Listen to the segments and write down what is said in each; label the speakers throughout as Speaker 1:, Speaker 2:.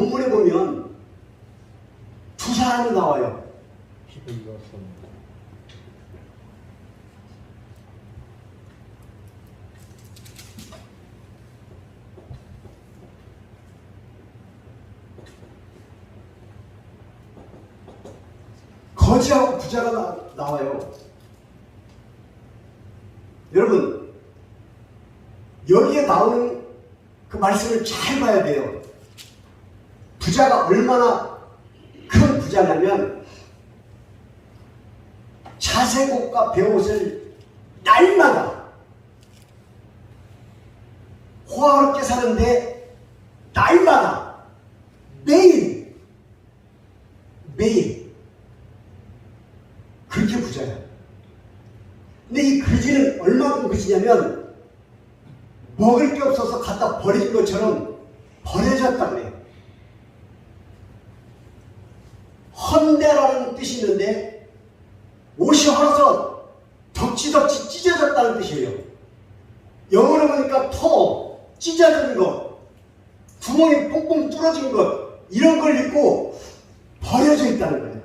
Speaker 1: 본문에 보면 두 사람이 나와요. 거지하고 부자가 나와요. 여러분, 여기에 나오는 그 말씀을 잘 봐야 돼요. 부자가 얼마나 큰 부자냐면 자색옷과 베옷을 날마다 호화롭게 사는데 날마다 매일 그렇게 부자야. 근데 이 그지는 얼마큼 그지냐면 먹을 게 없어서 갖다 버린 것처럼 버려졌다 그래요. 헌대라는 뜻이 있는데 옷이 헐어서 덕지덕지 찢어졌다는 뜻이에요. 영어로 보니까 찢어진 것, 구멍이 뽕뽕 뚫어진 것, 이런 걸 입고 버려져 있다는 거예요.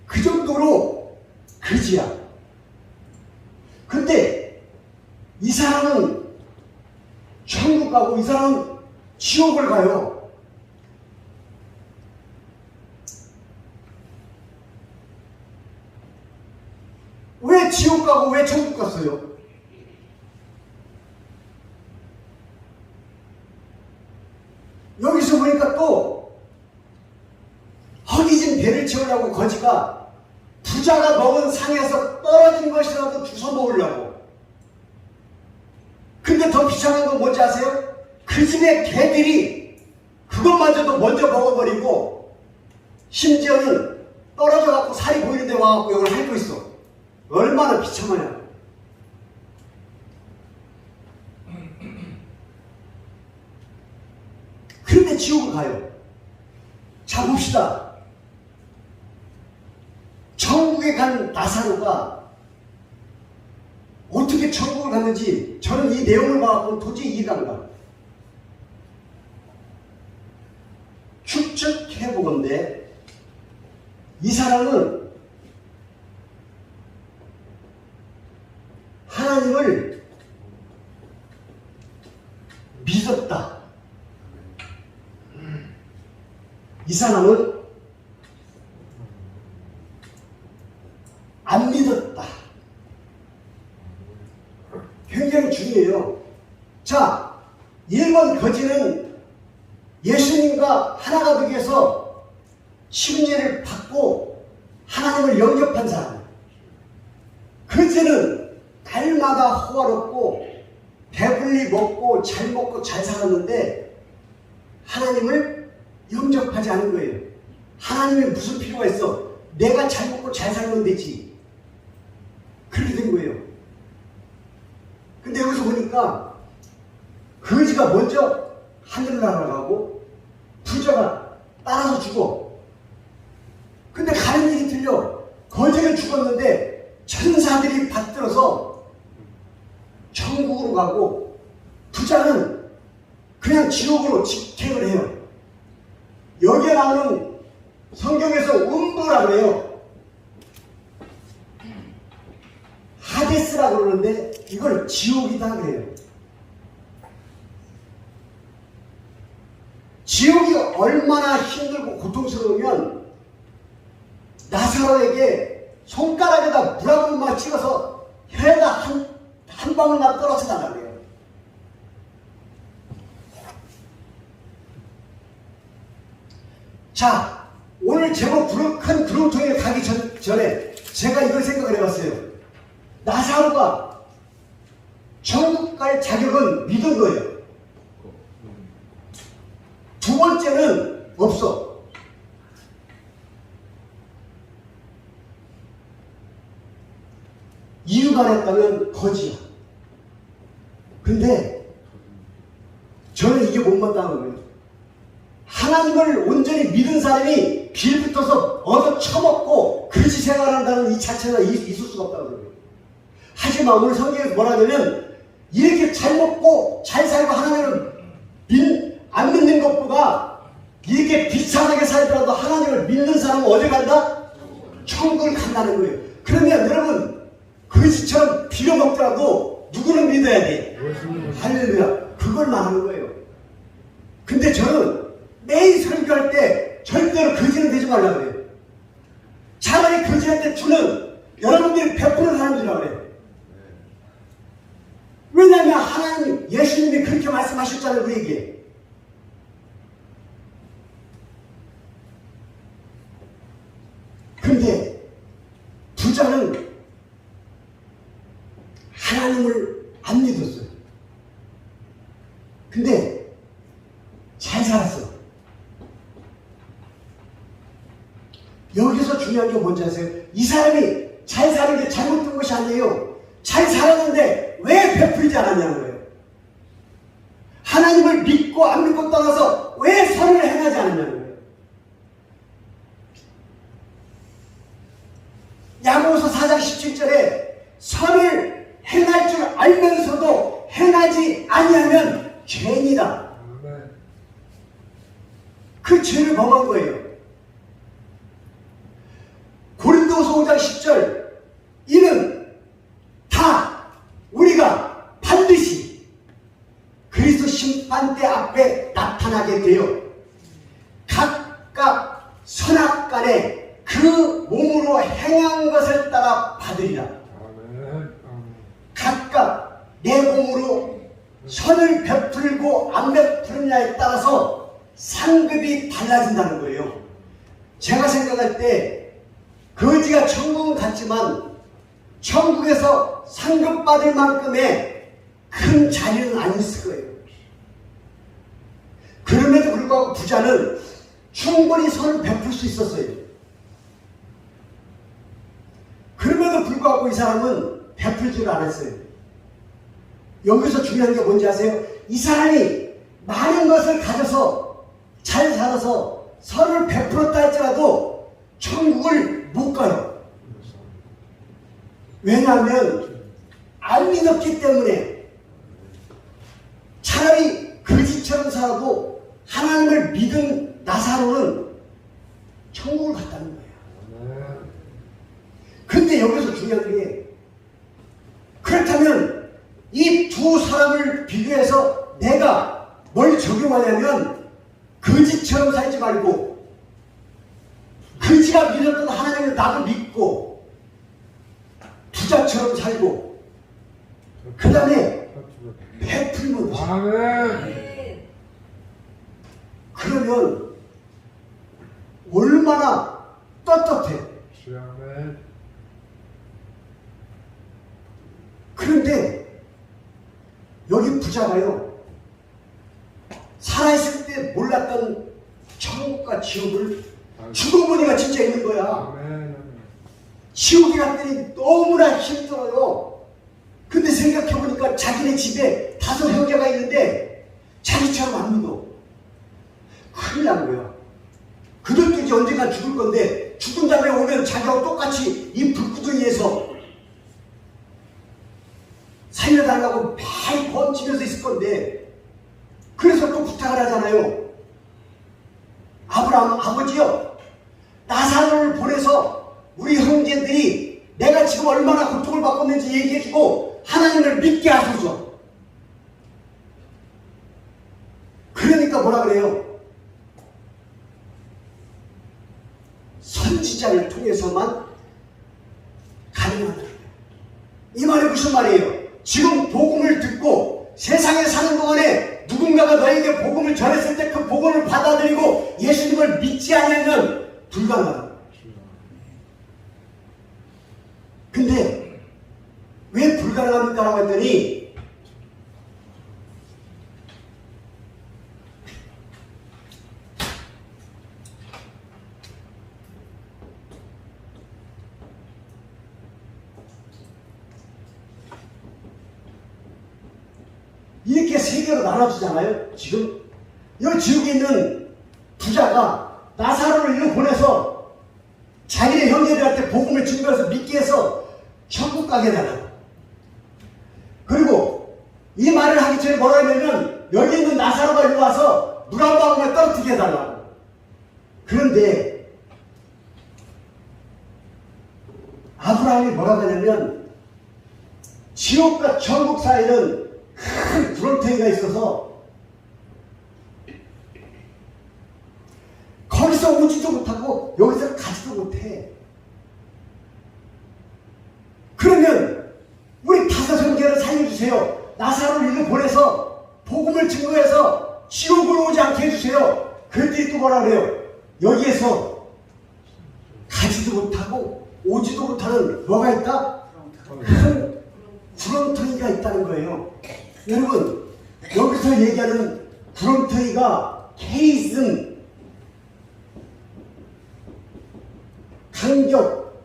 Speaker 1: 그 정도로 그지야. 근데 이 사람은 천국 가고 이 사람은 지옥을 가요. 왜 지옥 가고 왜 천국 갔어요? 여기서 보니까 또 허기진 배를 채우려고 거지가 부자가 먹은 상에서 떨어진 것이라도 주워 먹으려고. 근데 더 비참한 건 뭔지 아세요? 그 집의 개들이 그것마저도 먼저 먹어버리고 심지어는 떨어져 갖고 살이 보이는 데 와갖고 이걸 핥고 있어. 얼마나 비참하냐. 그런데 지옥을 가요. 자, 봅시다. 천국에 간 나사로가 어떻게 천국을 갔는지 저는 이 내용을 봐서 도저히 이해가 안 가. 추측해보건대 이 사람은 하나님을 믿었다. 이 사람은 안 믿었다. 굉장히 중요해요. 자, 1번 거지는 예수님과 하나가 되기 위해서 침례를 받고 하나님을 영접한 사람. 거지는 날마다 호화롭고 배불리 먹고 잘 살았는데 하나님을 영접하지 않은 거예요. 하나님이 무슨 필요가 있어? 내가 잘 먹고 잘 살면 되지. 그렇게 된 거예요. 근데 여기서 보니까 거지가 먼저 하늘나라 가고 부자가 따라서 죽어. 근데 가는 일이 틀려. 거지는 죽었는데 천사들이 받들어서 천국으로 가고 부자는 그냥 지옥으로 직행을 해요. 여기에 나오는 성경에서 음부라 그래요. 하데스라고 그러는데 이걸 지옥이다 그래요. 지옥이 얼마나 힘들고 고통스러우면 나사로에게 손가락에다 물 한 방울만 찍어서 혀에다 한 방울만 떨어져 달라고 해요. 자, 오늘 제목 큰 구름통에 가기 전에 제가 이걸 생각을 해봤어요. 나사로가 천국 갈 자격은 믿은 거예요. 두 번째는 없어. 이유가 있다면 거지야. 근데 저는 이게 못마땅한 거예요. 하나님을 온전히 믿은 사람이 빌붙어서 얻어 처먹고 그릇이 생활한다는 이 자체가 있을 수가 없다고 그래요. 하지만 오늘 성경에서 뭐라 하냐면 이렇게 잘 먹고 잘 살고 하나님을 안 믿는 것보다 이렇게 비참하게 살더라도 하나님을 믿는 사람은 어디 간다? 천국을 간다는 거예요. 그러면 여러분 거지처럼 빌어먹더라도 누구는 믿어야 돼? 할렐루야. 그걸 말하는 거예요. 근데 저는 매일 설교할 때 절대로 거지는 되지 말라고 그래요. 차라리 거지한테 주는 여러분들이 베푸는 사람들이라고 그래요. 왜냐하면 하나님, 예수님이 그렇게 말씀하셨잖아요, 우리에게. 근데 부자는 하나님을 안 믿었어요. 근데 잘 살았어. 여기서 중요한 게 뭔지 아세요? 이 사람이 잘 사는 게 잘못된 것이 아니에요. 잘 살았는데 왜 베풀지 않았냐는 거예요. 하나님을 믿고 안 믿고 떠나서 왜 선을 행하지 않았냐는 거예요. 야고보서 4장 17절에 선을 행할 줄 알면서도 행하지 아니하면 죄인이다. 그 죄를 범한 거예요. 고린도서 5장 10절 이는 다 우리가 반드시 그리스도 심판대 앞에 나타나게 되어 각각 선악간에 그 몸으로 행한 것을 따라 받으리라. 각각 내 몸으로 선을 베풀고 안 베푸느냐에 따라서 상급이 달라진다는 거예요. 제가 생각할 때 거지가 천국은 갔지만 천국에서 상급받을 만큼의 큰 자리는 아니었을 거예요. 그럼에도 불구하고 부자는 충분히 선을 베풀 수 있었어요. 그럼에도 불구하고 이 사람은 베풀지를 않았어요. 여기서 중요한 게 뭔지 아세요? 이 사람이 많은 것을 가져서 잘 살아서 선을 베풀었다 할지라도 천국을 못 가요. 왜냐하면 안 믿었기 때문에. 차라리 거지처럼 살아도 하나님을 믿은 나사로는 천국을 갔다는 거예요. 근데 여기서 중요한 게, 그렇다면 이 두 사람을 비교해서 내가 뭘 적용하냐면 거지처럼 살지 말고 거지가 믿었던 하나님을 나도 믿고 부자처럼 살고 그 다음에 베풀면 되죠. 그러면 얼마나 떳떳해. 그런데 여기 부자가요, 살아있을 때 몰랐던 천국과 지옥을 죽어보니까 진짜 있는 거야. 지옥에 갔더니 너무나 힘들어요. 근데 생각해보니까 자기네 집에 5 형제가 있는데 자기처럼 안 믿어. 큰일 난 거야. 그들도 이제 언젠가 죽을 건데 죽은 다음에 오면 자기하고 똑같이 이 불구덩이에서 살려달라고 매일 번지면서 있을 건데, 그래서 또 부탁을 하잖아요. 아브라함 아버지요, 나사로를 보내서 우리 형제들이 내가 지금 얼마나 고통을 받고 있는지 얘기해주고 하나님을 믿게 하소서. 그러니까 뭐라 그래요? 선지자를 통해서만 가능하다. 이 말이 무슨 말이에요? 지금 복음을 듣고 세상에 사는 동안에 누군가가 너에게 복음을 전했을 때 그 복음을 받아들이고 예수님을 믿지 않으면 불가능하다. 근데 왜 불가능합니까? 라고 했더니 이렇게 3개로 나눠지잖아요. 지금 이 지옥에 있는 부자가 나사로를 일로 보내서 자기네 형제들한테 복음을 증거해서 믿게 해서 천국 가게 해달라고. 그리고 이 말을 하기 전에 뭐라 했냐면 여기 있는 나사로가 일로 와서 물 한 방울에 떨어뜨리게 해달라고. 그런데 아브라함이 뭐라고 하냐면 지옥과 천국 사이는 큰 구렁텅이가 있어서 거기서 오지도 못하고 여기서 가지도 못해. 그러면 우리 다섯 형제를 살려주세요. 나사로를 일로 보내서 복음을 증거해서 지옥으로 오지 않게 해주세요. 그랬더니 또 뭐라 그래요? 여기에서 가지도 못하고 오지도 못하는 뭐가 있다? 큰 구렁텅이가 있다는 거예요. 여러분, 여기서 얘기하는 구렁텅이가 케이슨, 간격,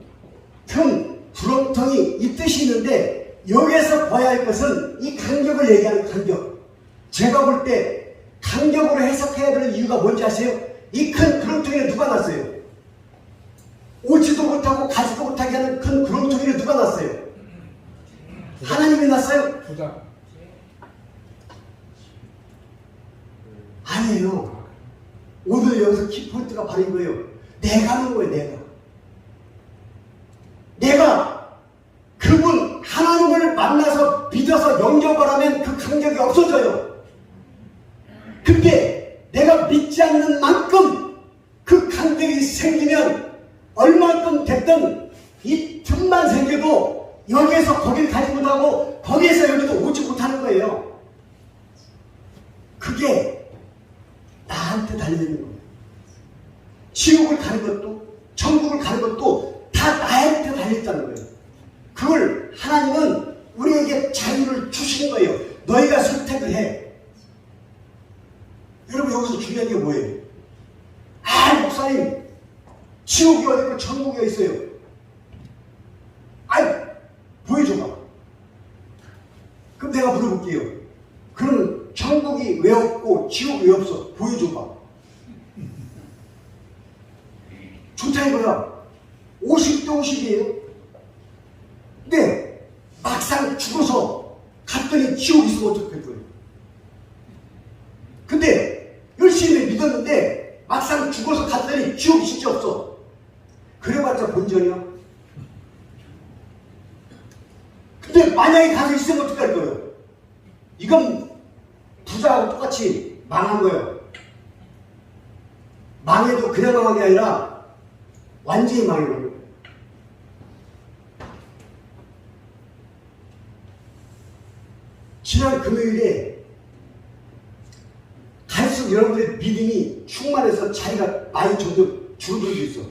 Speaker 1: 틈, 구렁텅이 이 뜻이 있는데 여기에서 봐야 할 것은 이 간격을 얘기하는 간격. 제가 볼 때 간격으로 해석해야 되는 이유가 뭔지 아세요? 이 큰 구렁텅이를 누가 놨어요? 오지도 못하고 가지도 못하게 하는 큰 구렁텅이를 누가 놨어요? 하나님이 놨어요? 아니에요. 오늘 여기서 키포인트가 바로 이거예요. 내가 하는 거예요. 내가 그분 하나님을 만나서 믿어서 영접을 하면 그 간격이 없어져요. 근데 내가 믿지 않는 만큼 그 간격이 생기면 얼마큼 됐든 이 틈만 생겨도 여기에서 거기를 가지 못하고 거기에서 여기도 오지 못하는 거예요. 그게 나한테 달려있는 거예요. 지옥을 가는 것도 천국을 가는 것도 다 나한테 달려있다는 거예요. 그걸 하나님은 우리에게 자유를 주시는 거예요. 너희가 선택을 해. 여러분, 여기서 중요한 게 뭐예요? 목사님, 지옥이 어디고 천국이 어디 있어요? 보여줘봐. 그럼 내가 물어볼게요. 그럼 천국이 왜 없고 지옥이 왜 없어? 보여줘봐. 좋다 이거야. 50대 50이에요. 근데 막상 죽어서 갔더니 지옥이 있으면 어떡할 거예요? 근데 열심히 믿었는데 막상 죽어서 갔더니 지옥이 진짜 없어. 그래봤자 본전이야. 근데 만약에 가서 있으면 어떡할 거예요? 이건 부자하고 똑같이 망한 거예요. 망해도 그냥 망한 게 아니라 완전히 망한 거예요. 지난 금요일에 갈수록 여러분들의 믿음이 충만해서 자리가 많이 점점 줄어들고 있어.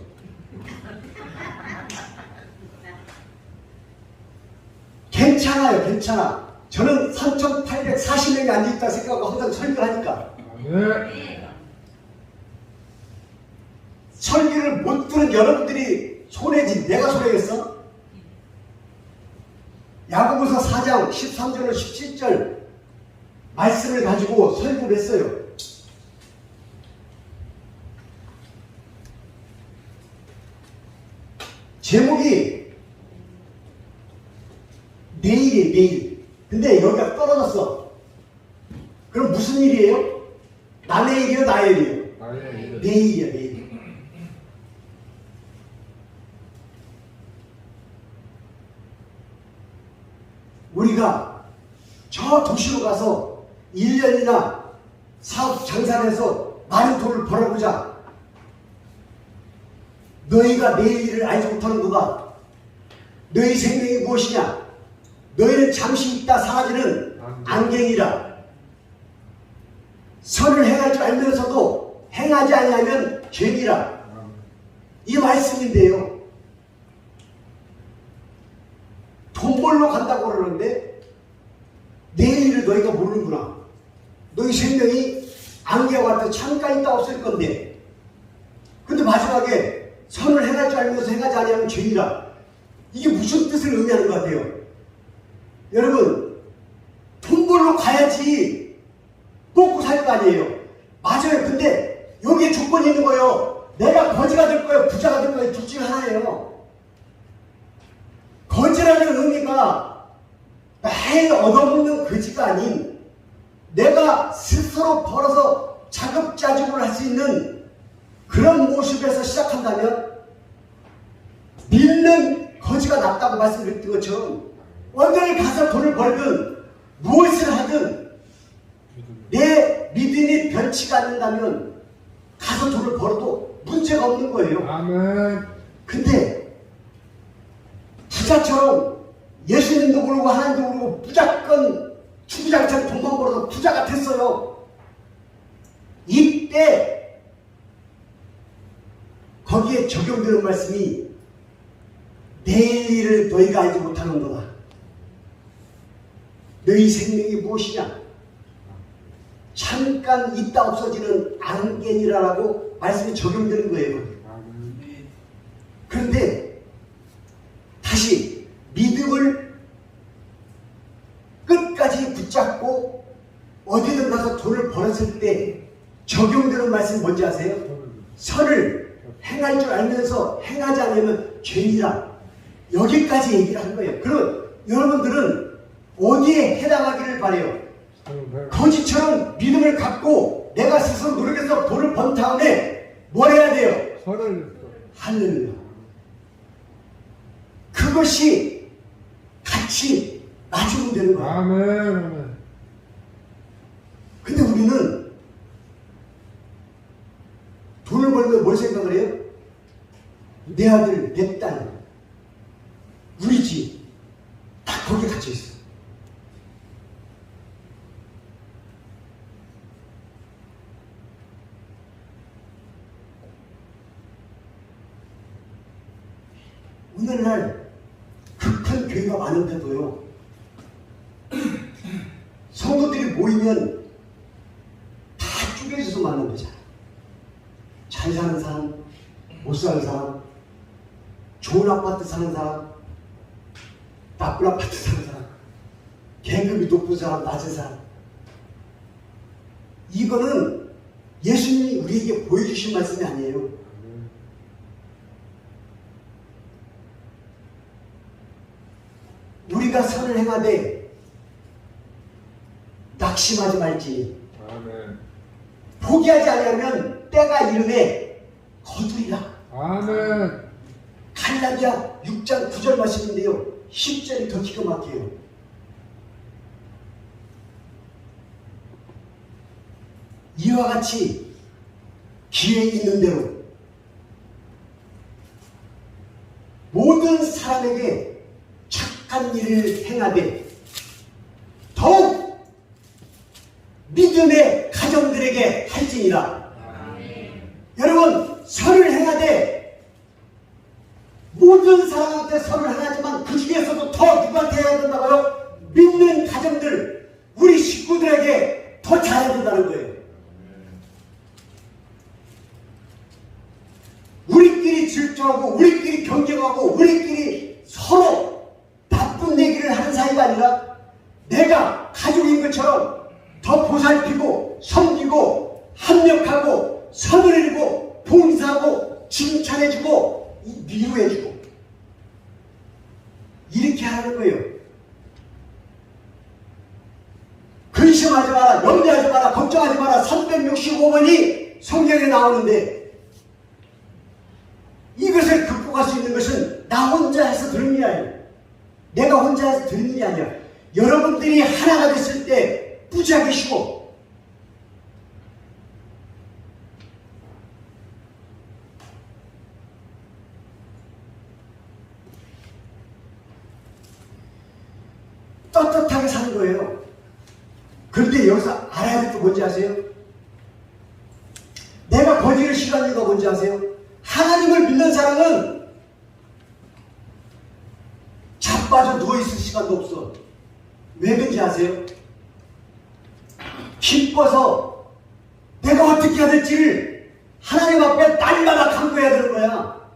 Speaker 1: 괜찮아요, 괜찮아. 저는 3,840명이 앉아있다 생각하고 항상 설교를 하니까. 설교를 못 들은 여러분들이 손해지 내가 손해겠어? 야고보서 4장 13절로 17절 말씀을 가지고 설교를 했어요. 제목이 내일이에요, 내일. 근데 여기가 떨어졌어. 그럼 무슨 일이에요? 남의 일이에요, 나의 일이에요? 내일이야, 내일. 우리가 저 도시로 가서 1년이나 사업 장사해서 많은 돈을 벌어보자. 너희가 내일 일을 알지 못하는 거가 너희 생명이 무엇이냐? 너희는 잠시 있다 사라지는 안경이라. 선을 행할 줄 알면서도 행하지 아니하면 죄니라. 이 말씀인데요. 돈 벌러 간다고 그러는데 내일을 너희가 모르는구나. 너희 생명이 안개와 같은 창가에 있다 없을 건데. 근데 마지막에 선을 행할 줄 알면서 행하지 아니하면 죄니라. 이게 무슨 뜻을 의미하는 것 같아요? 여러분, 돈 벌러 가야지 먹고 살 거 아니에요. 맞아요. 근데 여기에 조건이 있는 거예요. 내가 거지가 될 거예요, 부자가 될 거예요. 둘 중에 하나예요. 거지라는 의미가 매일 얻어먹는 거지가 아닌 내가 스스로 벌어서 자급자족을 할 수 있는 그런 모습에서 시작한다면 믿는 거지가 낫다고 말씀드렸던 것처럼 어딜 가서 돈을 벌든 무엇을 하든 내 믿음이 변치가 않는다면 가서 돈을 벌어도 문제가 없는 거예요.
Speaker 2: 아멘.
Speaker 1: 근데 부자처럼 예수님도 모르고 하나님도 모르고 무조건 주구장창 돈만 벌어서 부자가 됐어요. 이때 거기에 적용되는 말씀이 내일 일을 너희가 알지 못하는도다. 너희 생명이 무엇이냐? 잠깐 있다 없어지는 안개니라라고 말씀이 적용되는 거예요. 그런데 다시 믿음을 끝까지 붙잡고 어디든 가서 돈을 벌었을 때 적용되는 말씀이 뭔지 아세요? 선을 행할 줄 알면서 행하지 않으면 죄니라. 여기까지 얘기를 한 거예요. 그럼 여러분들은 어디에 해당하기를 바라요? 거지처럼 믿음을 갖고 내가 스스로 노력해서 돈을 번 다음에 뭘 해야 돼요? 할렐루야. 그것이 같이 맞으면 되는 거예요.
Speaker 2: 아멘.
Speaker 1: 근데 우리는 돈을 벌면 뭘 생각을 해요? 내 아들, 내 딸, 우리 집, 다 거기에 갇혀 있어. 오늘날 극한 교회가 많은데도요, 성도들이 모이면 다 쪼개져서 만난 거잖아요. 잘 사는 사람, 못 사는 사람, 좋은 아파트 사는 사람, 나쁜 아파트 사는 사람, 계급이 높은 사람, 낮은 사람. 이거는 예수님이 우리에게 보여주신 말씀이 아니에요. 우리가 선을 행하되 낙심하지 말지.
Speaker 2: 아멘.
Speaker 1: 포기하지 않으면 때가 이르매 거두리라.
Speaker 2: 아멘.
Speaker 1: 갈라디아 6장 9절 말씀인데요, 10절이 더 기가 막혀요. 이와 같이 기회 있는 대로 모든 사람에게 착한 일을 행하되 더욱 믿음의 가정들에게 할지니라. 여러분, 선을 행하되 모든 사람한테 선을 행하지만 그 중에서도 더 누구한테 해야 된다고요? 믿는 가정들, 우리 식구들에게 더 잘해야 된다는 거예요. 우리끼리 질투하고 우리끼리 경쟁하고 우리끼리 서로 나쁜 얘기를 하는 사이가 아니라 내가 가족인 것처럼 더 보살피고 섬기고 합력하고 선을 이루고 봉사하고 칭찬해주고 위로해주고 이렇게 하는 거예요. 근심하지 마라, 염려하지 마라, 걱정하지 마라 365번이 성경에 나오는데 이것을 극복할 수 있는 것은 나 혼자 해서 되는 일이 아니에요. 내가 혼자 해서 되는 일이 아니야. 여러분들이 하나가 됐을 때 부자가 계시고 떳떳하게 사는 거예요. 그런데 여기서 알아야 될 게 뭔지 아세요? 내가 거지를 싫어하는 이유가 뭔지 아세요? 하나님을 믿는 사람은 자빠져 누워있을 시간도 없어. 왜 그런지 아세요? 기뻐서 내가 어떻게 해야 될지를 하나님 앞에 날마다 간구해야 되는 거야.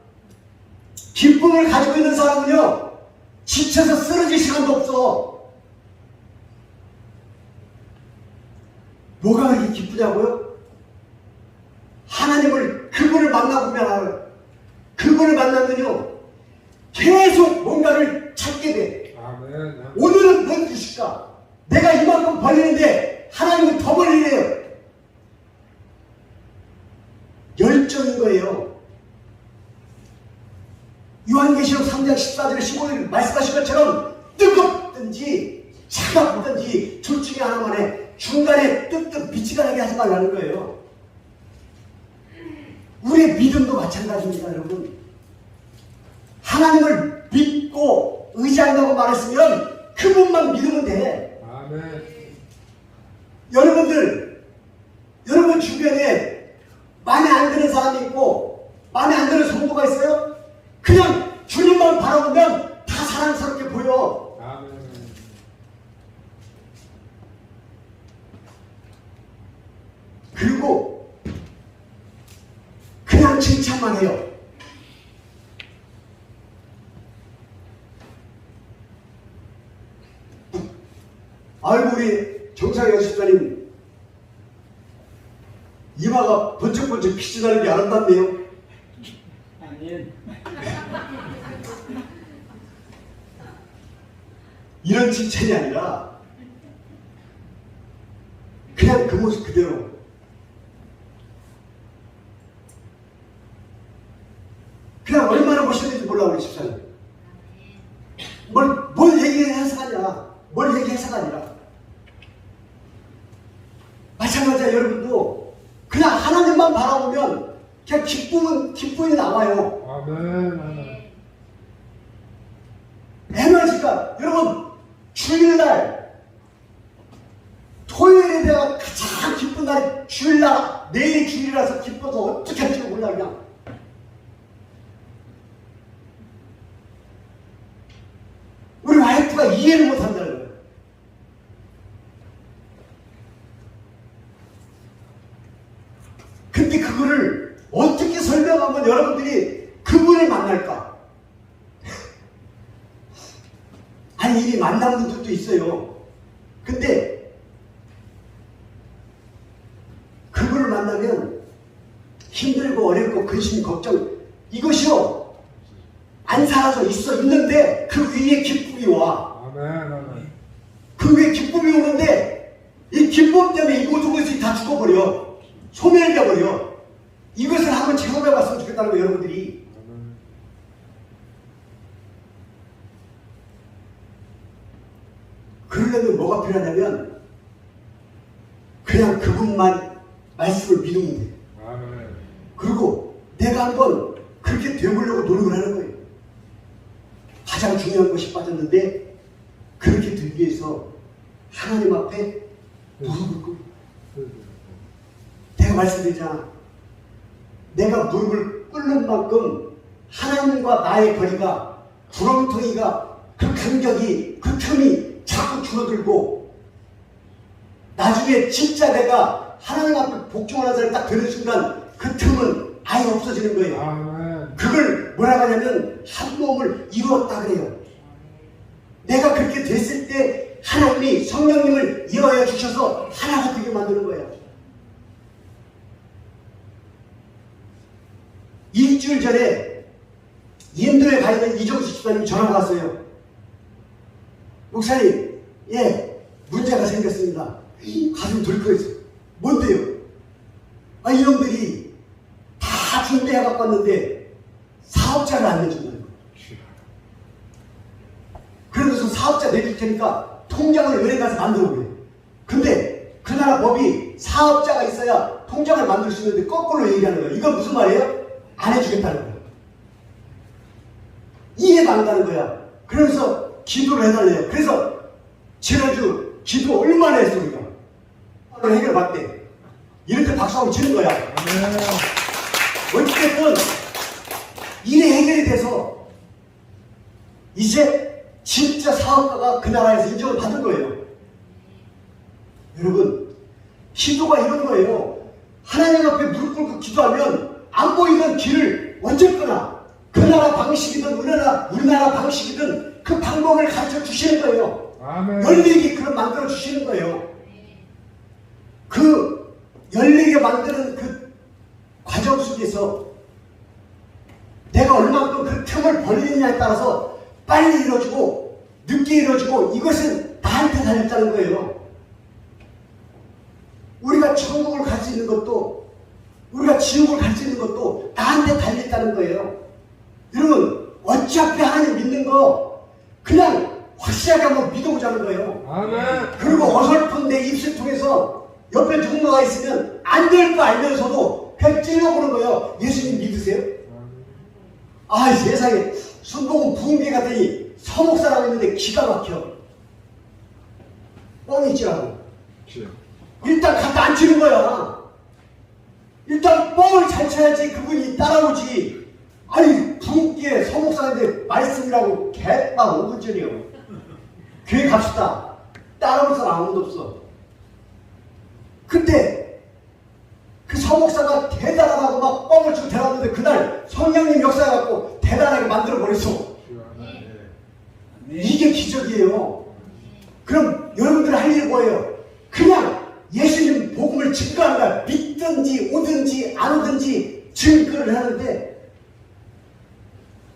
Speaker 1: 기쁨을 가지고 있는 사람은요, 지쳐서 쓰러질 시간도 없어. 뭐가 그렇게 기쁘냐고요? 하나님을, 그분을 만나보면 알아요. 그분을 만나면요, 계속 뭔가를 찾게 돼.
Speaker 2: 아멘.
Speaker 1: 오늘은 뭘 주실까? 내가 이만큼 벌리는데 하나님은 더 벌리래요. 결정인 거예요. 요한계시록 3장 14절 15절 말씀하신 것처럼 뜨겁든지 차갑든지 둘 중에 하나만에 중간에 뜨뜻 빛이 가게 하지 말라는 거예요. 우리의 믿음도 마찬가지입니다, 여러분. 하나님을 믿고 의지한다고 말했으면 그분만 믿으면 돼.
Speaker 2: 아멘.
Speaker 1: 여러분 주변에 마음에 안 드는 사람이 있고 마음에 안 드는 성도가 있어요? 그냥 주님만 바라보면 다 사랑스럽게 보여.
Speaker 2: 아멘.
Speaker 1: 그리고 그냥 칭찬만 해요. 아이고 우리 정상현 집사님 이마가 번쩍번쩍 빛이 나는 게 아름답네요.
Speaker 3: 아멘.
Speaker 1: 이런 칭찬이 아니라 그냥 그 모습 그대로 그냥 얼마나 멋있는지 몰라 우리 집사님. 뭘 얘기해서 하냐, 뭘 얘기해서가 아니라 마찬가지야. 여러분도 그냥 하나님만 바라보면 그냥 기쁨이 나와요.
Speaker 2: 아멘.
Speaker 1: 에너지가. 여러분 주일날 토요일에 내가 가장 기쁜 날이 주일날, 내일이 주일이라서 기뻐서 어떻게 할지 몰라. 그냥 우리 와이프가 이해를 못한다는 거예요. 근데 그거를 어떻게 설명하면 여러분들이 그분을 만날까? 아니 이미 만난 분들도 있어요. 근데 그분을 만나면 힘들고 어렵고 근심 걱정 이것이요 안 사라져 있는데 그 위에 기쁨이 와.
Speaker 2: 아멘.
Speaker 1: 그 위에 기쁨이 오는데 이 기쁨 때문에 이 모든 것이 다 죽어버려. 소멸돼버려. 이것을 한번 체험해봤으면 좋겠다는 거예요, 여러분들이.
Speaker 2: 아멘.
Speaker 1: 그러려면 뭐가 필요하냐면 그냥 그분만 말씀을 믿으면 돼.
Speaker 2: 아멘.
Speaker 1: 그리고 내가 한번 그렇게 되보려고 노력을 하는 거예요. 가장 중요한 것이 빠졌는데 그렇게 되기 위해서 하나님 앞에 무릎을 꿇고 내가 말씀드리잖아. 내가 무릎을 꿇는 만큼 하나님과 나의 거리가 구렁텅이가 그 간격이 그 틈이 자꾸 줄어들고 나중에 진짜 내가 하나님 앞에 복종하는 사람이 딱 되는 순간 그 틈은 아예 없어지는 거예요.
Speaker 2: 아멘.
Speaker 1: 그걸 뭐라고 하냐면 한 몸을 이루었다 그래요. 내가 그렇게 됐을 때 하나님이 성령님을 이어해 주셔서 하나가 되게 만드는 거예요. 일주일 전에 인도에 가 있는 이정수 집사님이 전화가 왔어요. 목사님, 문제가 생겼습니다. 가슴 덜컥했어요. 뭔데요? 이놈들이 다 준비해 갖고 왔는데 사업자를 안 내준다는 거예요. 그러면서 사업자 내줄 테니까 통장을 은행 가서 만들어 그래. 근데 그 나라 법이 사업자가 있어야 통장을 만들 수 있는데 거꾸로 얘기하는 거예요. 이건 무슨 말이에요? 안 해주겠다는 거예요. 이해가 안 가는 거야. 그러면서 기도를 해달래요. 그래서 지난주 기도 얼마나 했어 우리가. 오늘 해결받대. 이럴 때 박수하고 치는 거야.
Speaker 2: 아멘.
Speaker 1: 어쨌든 일이 해결이 돼서 이제 진짜 사업가가 그 나라에서 인정을 받은 거예요. 여러분 기도가 이런 거예요. 하나님 앞에 무릎 꿇고 기도하면 안 보이던 길을 어쨌거나 그 나라 방식이든 우리나라 방식이든 그 방법을 가르쳐 주시는 거예요.
Speaker 2: 아멘.
Speaker 1: 열리게 그걸 만들어 주시는 거예요. 그 열리게 만드는 그 과정 속에서 내가 얼마만큼 그 틈을 벌리느냐에 따라서 빨리 이루어지고 늦게 이루어지고 이것은 나한테 달렸다는 거예요. 우리가 천국을 갈 수 있는 것도 우리가 지옥을 갈 수 있는 것도 나한테 달려있다는 거예요. 여러분, 어차피 하나님 믿는 거 그냥 확실하게 한번 믿어보자는 거예요.
Speaker 2: 아멘.
Speaker 1: 그리고 어설픈 내 입술 통해서 옆에 누군가가 있으면 안 될 거 알면서도 그냥 찔러보는 거예요. 예수님 믿으세요? 아, 세상에 순복음 부흥회 갔더니 서목사라고 있는데 기가 막혀. 뻥이 있지라고. 일단 갖다 안 치는 거야. 일단 뻥을 잘 쳐야지 그분이 따라오지. 아니, 부흥회 서목사인데 말씀이라고 개빵 5분 전이요. 교회 갑시다. 따라올 사람 아무도 없어. 근데 그 서목사가 대단하다고 막 뻥을 치고 데려왔는데 그날 성령님 역사해갖고 대단하게 만들어버렸어. 이게 기적이에요. 그럼 여러분들 할 일이 뭐예요? 그냥 예수님 복음을 증거하는 거야. 믿든지 오든지 안 오든지 증거를 하는데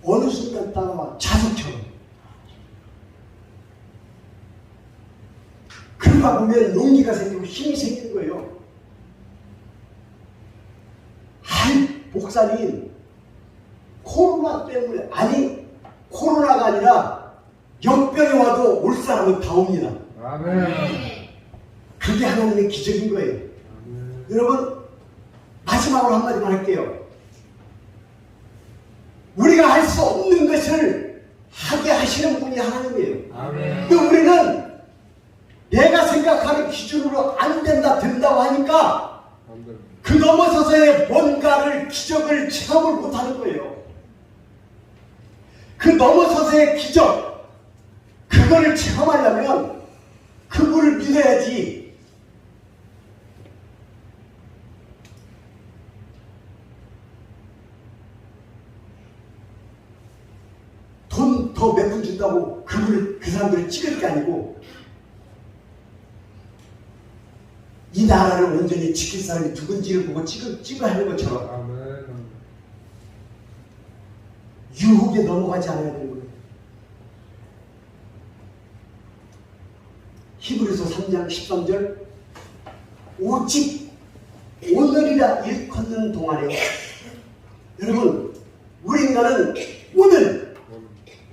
Speaker 1: 어느 순간 따라와 자석처럼. 그러다 보면 용기가 생기고 힘이 생기는 거예요. 아이, 목사님, 코로나 때문에, 아니, 코로나가 아니라 역병이 와도 올 사람은 다 옵니다.
Speaker 2: 아멘.
Speaker 1: 그게 하나님의 기적인 거예요.
Speaker 2: 아멘.
Speaker 1: 여러분, 마지막으로 한마디만 할게요. 우리가 할 수 없는 것을 하게 하시는 분이 하나님이에요.
Speaker 2: 아멘.
Speaker 1: 근데 우리는 내가 생각하는 기준으로 안 된다, 된다고 하니까 그 넘어서서의 뭔가를, 기적을 체험을 못하는 거예요. 그 넘어서서의 기적, 그거를 체험하려면 그분을 믿어야지. 돈 더 몇 푼 준다고 그 사람들을 찍을 게 아니고 이 나라를 온전히 지킬 사람이 누군지를 보고 찍어 하는 것처럼
Speaker 2: 아멘.
Speaker 1: 유혹에 넘어가지 않아야 되는 거예요. 히브리서 3장 13절 오직 오늘이라 일컫는 동안에 여러분 우리 인간은 오늘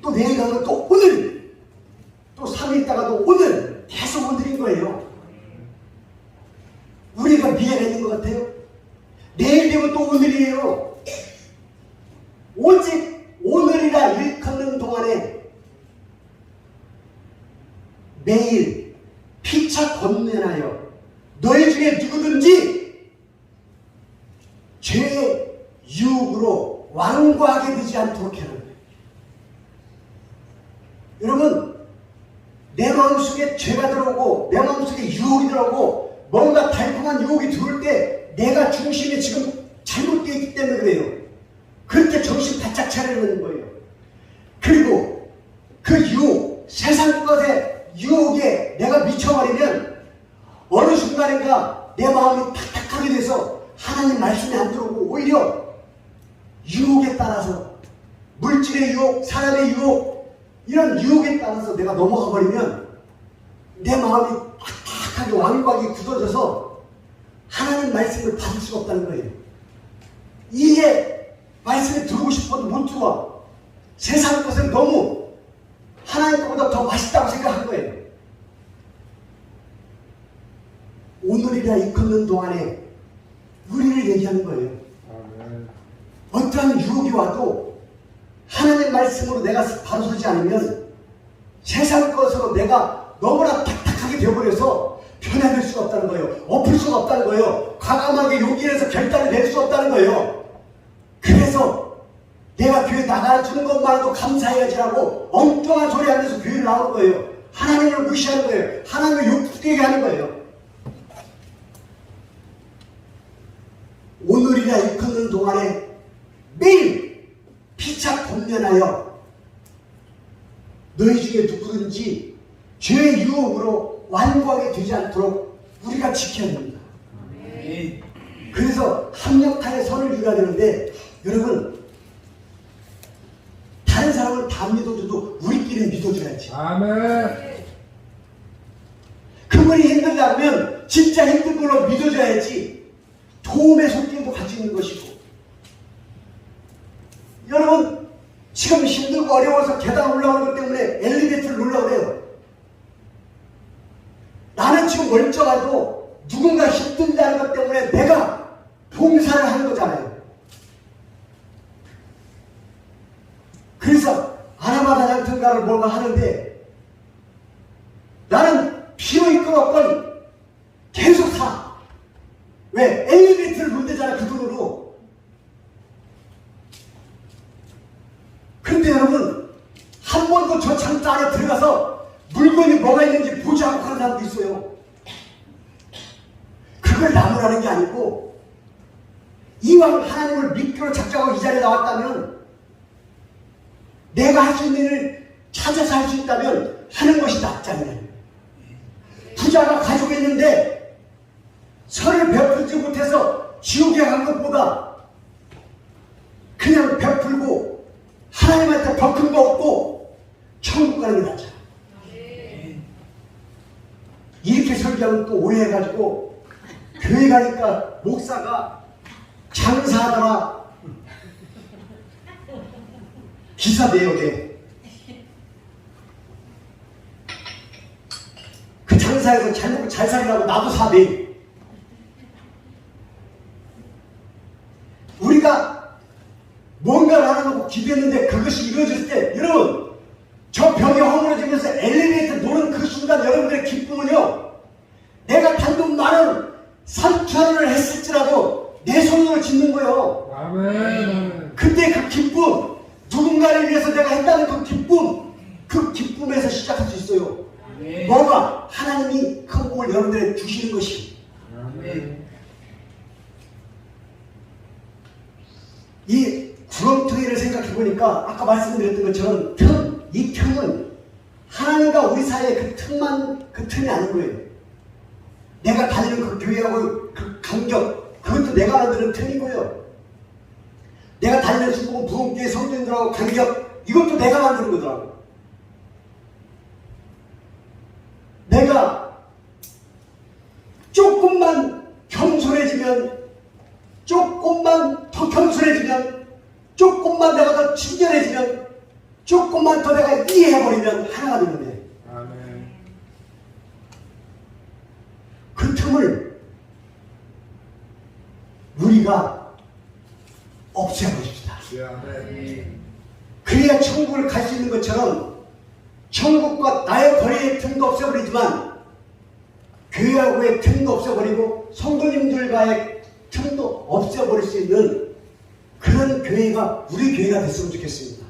Speaker 1: 또 내일 가면 또 오늘 또 3일 있다가도 오늘 계속 오늘인 거예요. 우리가 미래가 있는 것 같아요? 내일 되면 또 오늘이에요. 오직 오늘이라 일컫는 동안에 매일 피차 권면하여 너희 중에 누구든지 죄의 유혹으로 완고하게 되지 않도록 하는 거예요. 여러분, 내 마음속에 죄가 들어오고 내 마음속에 유혹이 들어오고 뭔가 달콤한 유혹이 들어올 때 내가 중심이 지금 잘못되어 있기 때문에 그래요. 그렇게 정신 바짝 차리는 거예요. 그리고 그 유혹, 세상 것의 유혹에 내가 미쳐버리면 어느 순간인가 내 마음이 탁탁하게 돼서 하나님 말씀이 안 들어오고 오히려 유혹에 따라서 물질의 유혹, 사람의 유혹 이런 유혹에 따라서 내가 넘어가 버리면 내 마음이 탁탁하게 완고하게 굳어져서 하나님 말씀을 받을 수가 없다는 거예요. 이게 말씀에 들어오고 싶어도 못 들어와. 세상 것은 너무 하나님 것보다 더 맛있다고 생각한 거예요. 오늘이라 일컫는 동안에 우리를 얘기하는 거예요.
Speaker 2: 아멘.
Speaker 1: 어떠한 유혹이 와도 하나님 말씀으로 내가 바로 서지 않으면 세상 것으로 내가 너무나 탁탁하게 되어버려서 변화될 수가 없다는 거예요. 엎을 수가 없다는 거예요. 과감하게 용기내서 결단을 낼 수 없다는 거예요. 그래서 내가 교회 나가주는 것만으로도 감사해야지라고 엉뚱한 소리 하면서 교회를 나오는 거예요. 하나님을 무시하는 거예요. 하나님을 욕되게 하는 거예요. 오늘이라 일컫는 동안에 매일 피차 권면하여 너희 중에 누구든지 죄의 유혹으로 완고하게 되지 않도록 우리가 지켜야 됩니다. 그래서 합력하에 선을 이루어야 되는데 여러분 다른 사람을 다 믿어줘도 우리끼리는 믿어줘야지.
Speaker 2: 아멘.
Speaker 1: 그분이 힘들다면 진짜 힘든 걸로 믿어줘야지. 도움의 손길도 가지고 있는 것이고, 여러분 지금 힘들고 어려워서 계단 올라오는 것 때문에 엘리베이터를 누르려고 그래요. 나는 지금 멀쩡하고 누군가 힘들다는 것 때문에 내가 봉사를 하는 거잖아요. 그래서 아나마다장터인가를 뭔가 하는데 나는 피로 이끌었건 계속 사. 왜? 엘리베이터를 문대잖아, 그 돈으로. 근데 여러분, 한 번도 저 창자 안에 들어가서 물건이 뭐가 있는지 보지 않고 가는 사람도 있어요. 그걸 나무라는 게 아니고, 이왕 하나님을 믿기로 작정하고 이 자리에 나왔다면, 내가 할 수 있는 일을 찾아서 할 수 있다면 하는 것이 낫잖아요. 부자가 가지고 있는데 선을 베풀지 못해서 지옥에 간 것보다 그냥 베풀고 하나님한테 더 큰 거 얻고 천국 가는 게 낫잖아. 이렇게 설교하면 또 오해해가지고 교회 가니까 목사가 장사하다가 기사 내역에 그 장사에서 잘 먹고 잘 살라고 나도 사대. 우리가 뭔가를 하려고 기도했는데 그것이 이루어질 때, 여러분 저 벽이 허물어지면서 엘리베이터 노는 그 순간 여러분들의 기쁨은요, 내가 단돈 10,000원 3,000원을 했을지라도 내 손으로 짓는 거예요.
Speaker 2: 아멘.
Speaker 1: 근데 그 기쁨, 누군가를 위해서 내가 했다는 그 기쁨에서 시작할 수 있어요.
Speaker 3: 아멘.
Speaker 1: 뭐가? 하나님이 그 복을 여러분들에게 주시는 것이.
Speaker 2: 아멘.
Speaker 1: 이 구렁텅이를 생각해 보니까 아까 말씀드렸던 것처럼 이 틈은 하나님과 우리 사이의 그 틈이 아닌 거예요. 내가 다니는 그 교회하고 그 간격, 그것도 내가 만드는 틈이고요. 내가 다니는 순복음 부흥교회 성도님들하고 간격, 이것도 내가 만드는 거더라고요. 내가 조금만 겸손해지면, 조금만 더 겸손해지면, 조금만 내가 더 친절해지면, 조금만 더 내가 이해해버리면 하나가 되는 거예요.
Speaker 2: 아멘.
Speaker 1: 그 틈을 우리가 없애버립시다.
Speaker 2: 아멘.
Speaker 1: 그래야 천국을 갈 수 있는 것처럼 천국과 나의 거리의 틈도 없애버리지만 교회하고의 틈도 없애버리고 성도님들과의 틈도 없애버릴 수 있는 그런 교회가 우리 교회가 됐으면 좋겠습니다.